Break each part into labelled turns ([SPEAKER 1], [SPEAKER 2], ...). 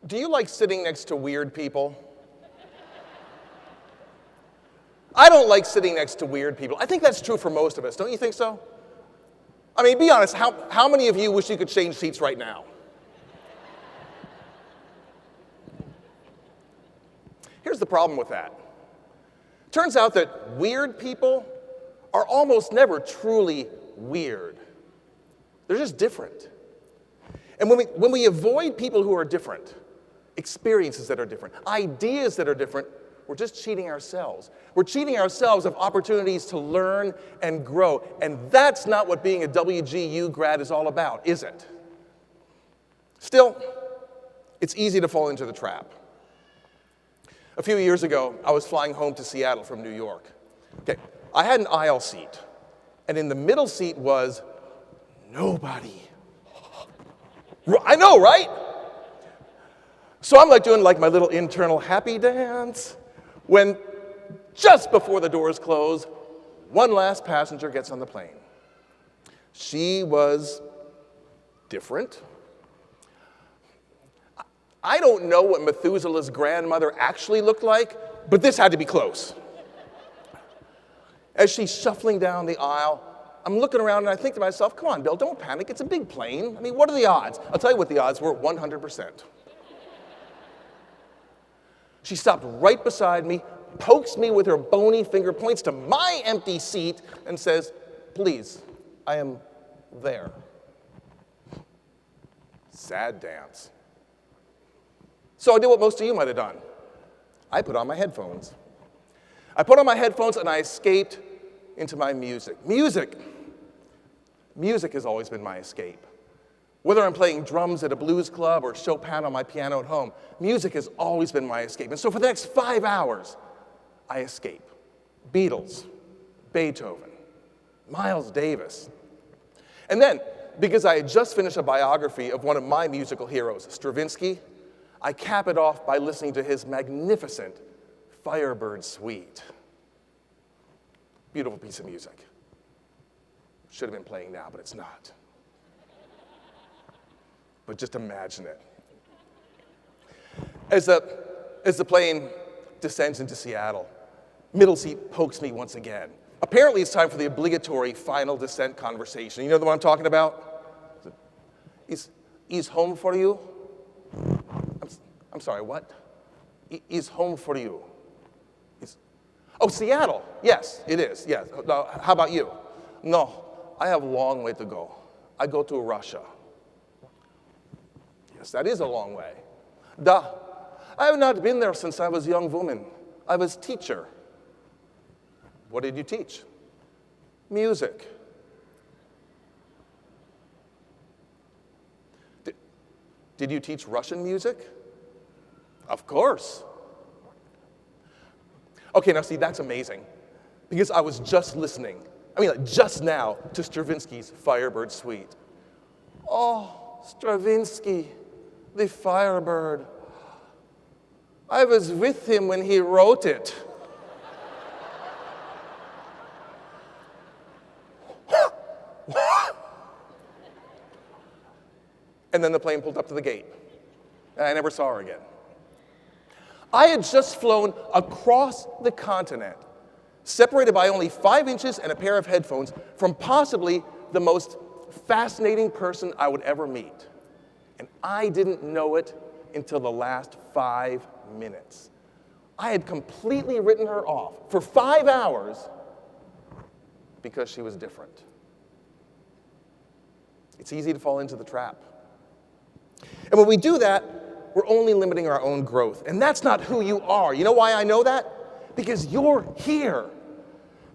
[SPEAKER 1] Do you like sitting next to weird people? I don't like sitting next to weird people. I think that's true for most of us. Don't you think so? I mean, be honest, how many of you wish you could change seats right now? Here's the problem with that. Turns out that weird people are almost never truly weird. They're just different. And when we avoid people who are different, experiences that are different, ideas that are different, we're just cheating ourselves. We're cheating ourselves of opportunities to learn and grow. And that's not what being a WGU grad is all about, is it? Still, it's easy to fall into the trap. A few years ago, I was flying home to Seattle from New York. Okay, I had an aisle seat, and in the middle seat was nobody. I know, right? So I'm doing my little internal happy dance when just before the doors close, one last passenger gets on the plane. She was different. I don't know what Methuselah's grandmother actually looked like, but this had to be close. As she's shuffling down the aisle, I'm looking around and I think to myself, come on, Bill, don't panic. It's a big plane. I mean, what are the odds? I'll tell you what the odds were, 100%. She stopped right beside me, pokes me with her bony finger, points to my empty seat, and says, please, I am there. Sad dance. So I did what most of you might have done. I put on my headphones. I put on my headphones and I escaped into my music. Music has always been my escape. Whether I'm playing drums at a blues club or Chopin on my piano at home, music has always been my escape. And so for the next 5 hours, I escape. Beatles, Beethoven, Miles Davis. And then, because I had just finished a biography of one of my musical heroes, Stravinsky, I cap it off by listening to his magnificent Firebird Suite. Beautiful piece of music. Should have been playing now, but it's not. But just imagine it. As the plane descends into Seattle, middle seat pokes me once again. Apparently it's time for the obligatory final descent conversation. You know the one I'm talking about? Is home for you? I'm sorry, what? Is home for you? Oh, Seattle. Yes, it is. Yes. How about you? No, I have a long way to go. I go to Russia. Yes, that is a long way. Da. I have not been there since I was a young woman. I was teacher. What did you teach? Music. Did you teach Russian music? Of course. Okay, now see, that's amazing. Because I was just listening, just now, to Stravinsky's Firebird Suite. Oh, Stravinsky, the Firebird. I was with him when he wrote it. And then the plane pulled up to the gate. And I never saw her again. I had just flown across the continent, separated by only 5 inches and a pair of headphones, from possibly the most fascinating person I would ever meet. And I didn't know it until the last 5 minutes. I had completely written her off for 5 hours because she was different. It's easy to fall into the trap. And when we do that, we're only limiting our own growth. And that's not who you are. You know why I know that? Because you're here.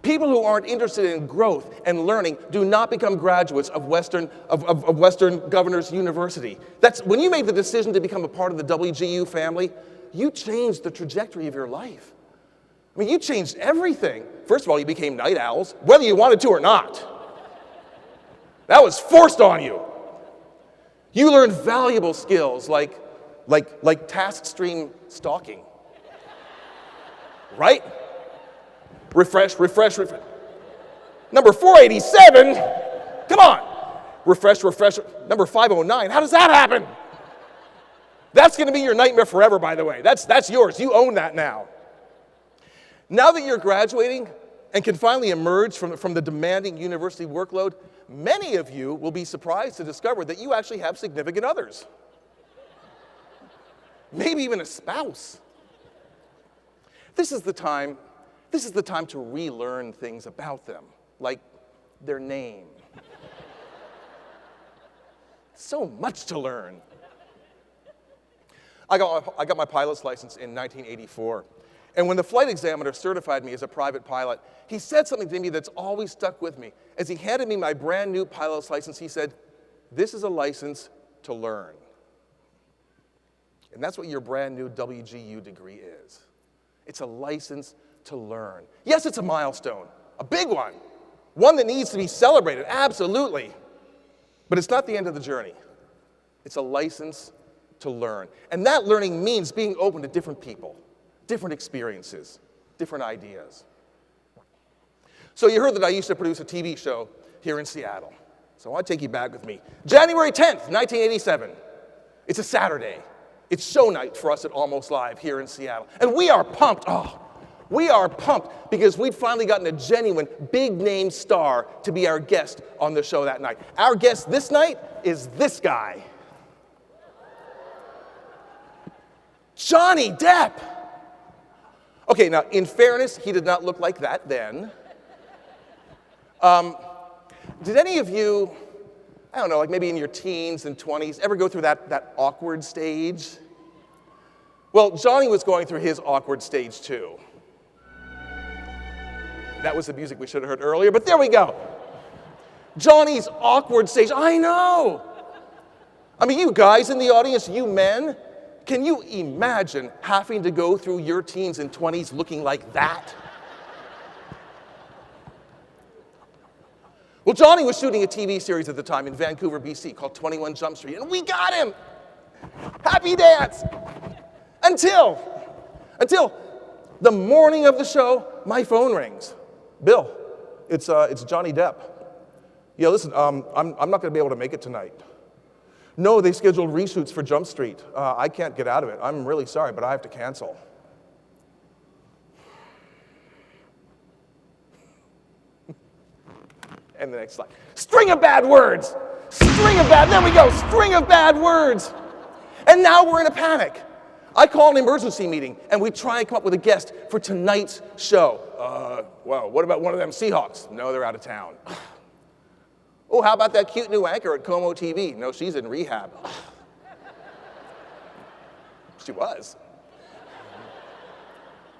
[SPEAKER 1] People who aren't interested in growth and learning do not become graduates of Western Governors University. That's when you made the decision to become a part of the WGU family, you changed the trajectory of your life. I mean, you changed everything. First of all, you became night owls, whether you wanted to or not. That was forced on you. You learned valuable skills like task stream stalking. Right? Refresh. Number 487, come on. Refresh. Number 509, how does that happen? That's going to be your nightmare forever, by the way. That's yours. You own that now. Now that you're graduating and can finally emerge from the demanding university workload, many of you will be surprised to discover that you actually have significant others. Maybe even a spouse. This is the time to relearn things about them, like their name. So much to learn. I got my pilot's license in 1984. And when the flight examiner certified me as a private pilot, he said something to me that's always stuck with me. As he handed me my brand new pilot's license, he said, "This is a license to learn." And that's what your brand new WGU degree is. It's a license to learn. Yes, it's a milestone, a big one that needs to be celebrated, absolutely. But it's not the end of the journey. It's a license to learn. And that learning means being open to different people, different experiences, different ideas. So you heard that I used to produce a TV show here in Seattle. So I want to take you back with me. January 10th, 1987. It's a Saturday. It's show night for us at Almost Live here in Seattle. And we are pumped. Oh, we are pumped because we'd finally gotten a genuine big-name star to be our guest on the show that night. Our guest this night is this guy. Johnny Depp. Okay, now, in fairness, he did not look like that then. Did any of you, I don't know, like maybe in your teens and 20s, ever go through that awkward stage? Well, Johnny was going through his awkward stage too. That was the music we should have heard earlier, but there we go. Johnny's awkward stage, I know. I mean, you guys in the audience, you men, can you imagine having to go through your teens and 20s looking like that? Well, Johnny was shooting a TV series at the time in Vancouver, BC called 21 Jump Street, and we got him! Happy dance! Until the morning of the show, my phone rings. Bill, it's Johnny Depp. Yeah, listen, I'm not going to be able to make it tonight. No, they scheduled reshoots for Jump Street. I can't get out of it. I'm really sorry, but I have to cancel. And the next slide. String of bad words. There we go, string of bad words. And now we're in a panic. I call an emergency meeting, and we try and come up with a guest for tonight's show. Well, what about one of them Seahawks? No, they're out of town. Oh, how about that cute new anchor at Como TV? No, she's in rehab. She was.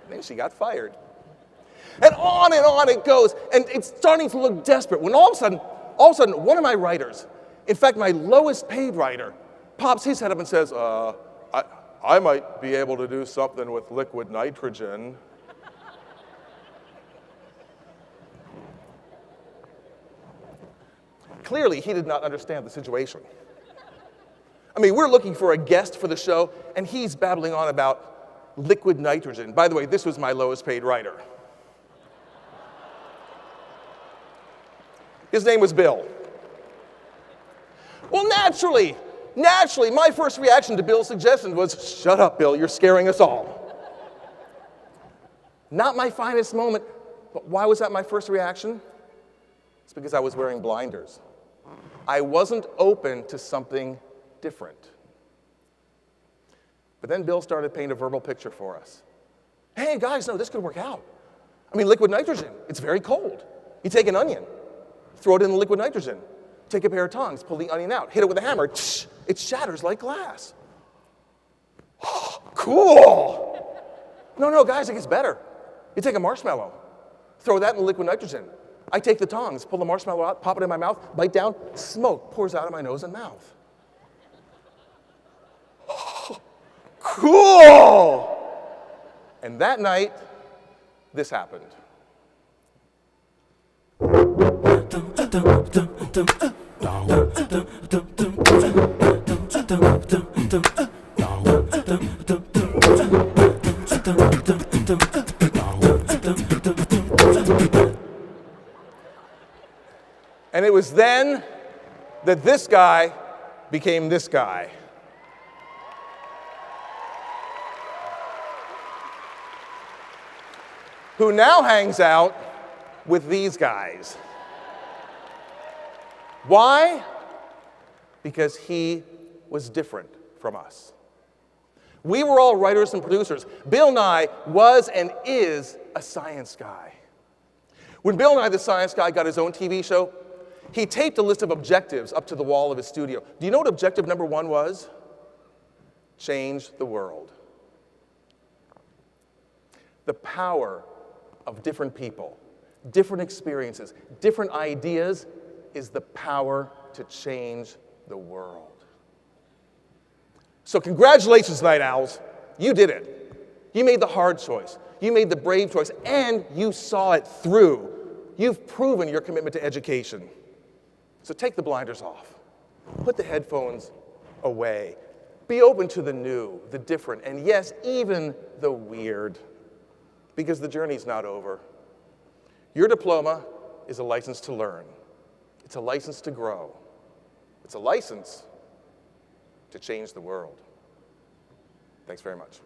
[SPEAKER 1] And then she got fired. And on it goes, and it's starting to look desperate when all of a sudden, one of my writers, in fact, my lowest paid writer, pops his head up and says, I might be able to do something with liquid nitrogen. Clearly, he did not understand the situation. I mean, we're looking for a guest for the show, and he's babbling on about liquid nitrogen. By the way, this was my lowest paid writer. His name was Bill. Well, naturally, my first reaction to Bill's suggestion was, shut up, Bill, you're scaring us all. Not my finest moment, but why was that my first reaction? It's because I was wearing blinders. I wasn't open to something different. But then Bill started painting a verbal picture for us. Hey, guys, no, this could work out. I mean, liquid nitrogen, it's very cold. You take an onion, throw it in the liquid nitrogen, take a pair of tongs, pull the onion out, hit it with a hammer, it shatters like glass. Oh, cool! No, guys, it gets better. You take a marshmallow, throw that in the liquid nitrogen. I take the tongs, pull the marshmallow out, pop it in my mouth, bite down, smoke pours out of my nose and mouth. Oh, cool! And that night, this happened. And it was then that this guy became this guy. who now hangs out with these guys. Why? Because he was different from us. We were all writers and producers. Bill Nye was and is a science guy. When Bill Nye the Science Guy got his own TV show, he taped a list of objectives up to the wall of his studio. Do you know what objective number 1 was? Change the world. The power of different people, different experiences, different ideas is the power to change the world. So congratulations, Night Owls. You did it. You made the hard choice. You made the brave choice, and you saw it through. You've proven your commitment to education. So take the blinders off. Put the headphones away. Be open to the new, the different, and yes, even the weird, because the journey's not over. Your diploma is a license to learn. It's a license to grow. It's a license to change the world. Thanks very much.